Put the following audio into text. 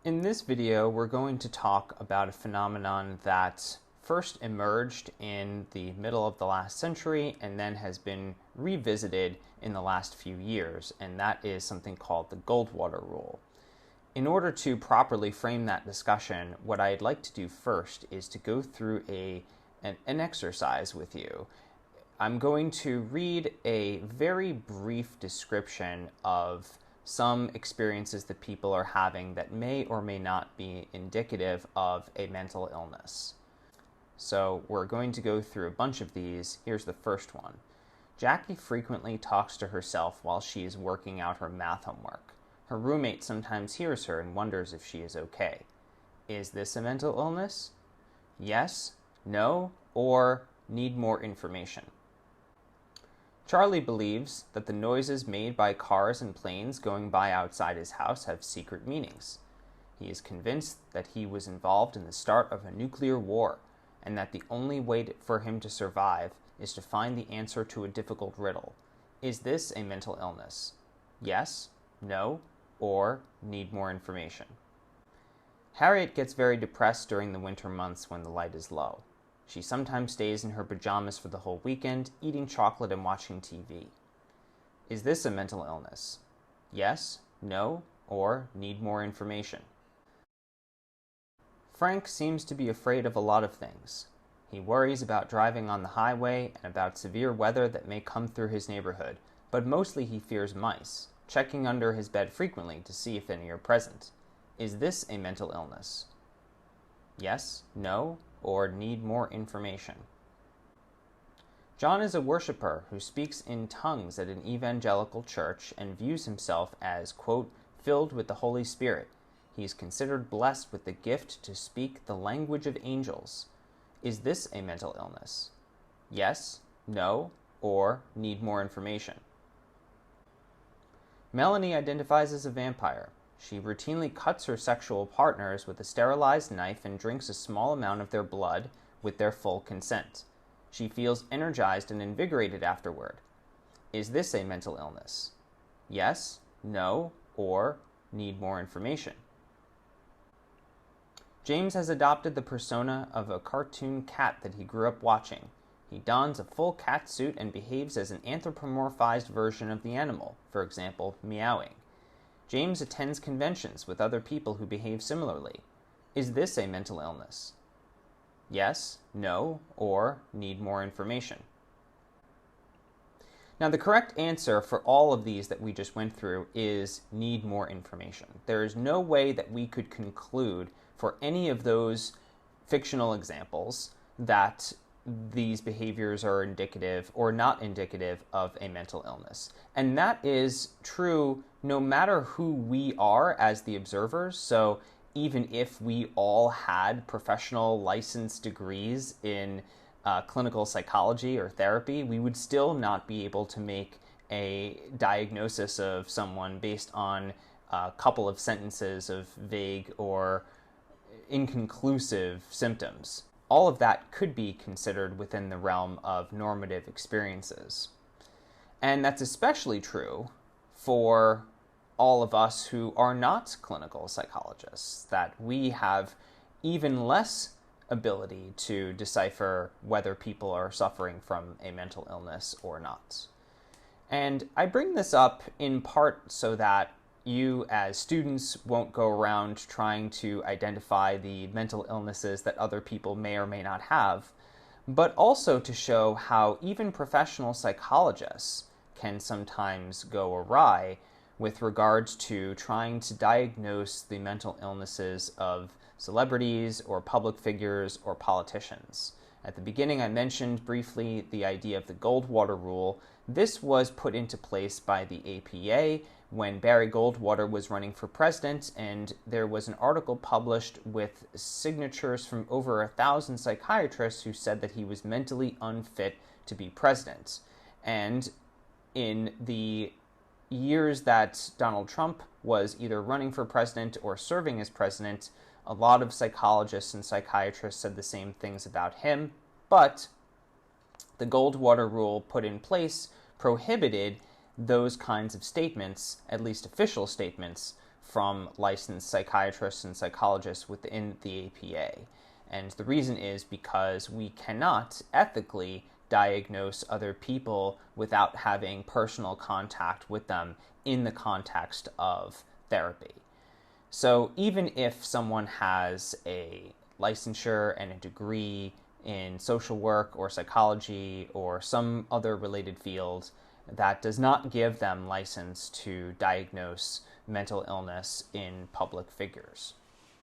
In this video, we're going to talk about a phenomenon that first emerged in the middle of the last century and then has been revisited in the last few years, and that is something called the Goldwater rule. In order to properly frame that discussion, what I'd like to do first is to go through an exercise with you. I'm going to read a very brief description of some experiences that people are having that may or may not be indicative of a mental illness. So we're going to go through a bunch of these. Here's the first one. Jackie frequently talks to herself while she is working out her math homework. Her roommate sometimes hears her and wonders if she is okay. Is this a mental illness? Yes, no, or need more information? Charlie believes that the noises made by cars and planes going by outside his house have secret meanings. He is convinced that he was involved in the start of a nuclear war, and that the only way for him to survive is to find the answer to a difficult riddle. Is this a mental illness? Yes, no, or need more information? Harriet gets very depressed during the winter months when the light is low. She sometimes stays in her pajamas for the whole weekend, eating chocolate and watching TV. Is this a mental illness? Yes, no, or need more information? Frank seems to be afraid of a lot of things. He worries about driving on the highway and about severe weather that may come through his neighborhood, but mostly he fears mice, checking under his bed frequently to see if any are present. Is this a mental illness? Yes, no, or need more information? John is a worshiper who speaks in tongues at an evangelical church and views himself as, quote, filled with the Holy Spirit. He is considered blessed with the gift to speak the language of angels. Is this a mental illness? Yes, no, or need more information? Melanie identifies as a vampire. She routinely cuts her sexual partners with a sterilized knife and drinks a small amount of their blood with their full consent. She feels energized and invigorated afterward. Is this a mental illness? Yes, no, or need more information? James has adopted the persona of a cartoon cat that he grew up watching. He dons a full cat suit and behaves as an anthropomorphized version of the animal, for example, meowing. James attends conventions with other people who behave similarly. Is this a mental illness? Yes, no, or need more information? Now, the correct answer for all of these that we just went through is need more information. There is no way that we could conclude for any of those fictional examples that these behaviors are indicative or not indicative of a mental illness. And that is true no matter who we are as the observers. So even if we all had professional licensed degrees in clinical psychology or therapy, we would still not be able to make a diagnosis of someone based on a couple of sentences of vague or inconclusive symptoms. All of that could be considered within the realm of normative experiences. And that's especially true for all of us who are not clinical psychologists, that we have even less ability to decipher whether people are suffering from a mental illness or not. And I bring this up in part so that you as students won't go around trying to identify the mental illnesses that other people may or may not have, but also to show how even professional psychologists can sometimes go awry with regards to trying to diagnose the mental illnesses of celebrities or public figures or politicians. At the beginning, I mentioned briefly the idea of the Goldwater rule. This was put into place by the APA when Barry Goldwater was running for president, and there was an article published with signatures from over 1,000 psychiatrists who said that he was mentally unfit to be president. And in the years that Donald Trump was either running for president or serving as president, a lot of psychologists and psychiatrists said the same things about him, but the Goldwater rule put in place prohibited those kinds of statements, at least official statements, from licensed psychiatrists and psychologists within the APA. And the reason is because we cannot ethically diagnose other people without having personal contact with them in the context of therapy. So even if someone has a licensure and a degree in social work or psychology or some other related field, that does not give them license to diagnose mental illness in public figures.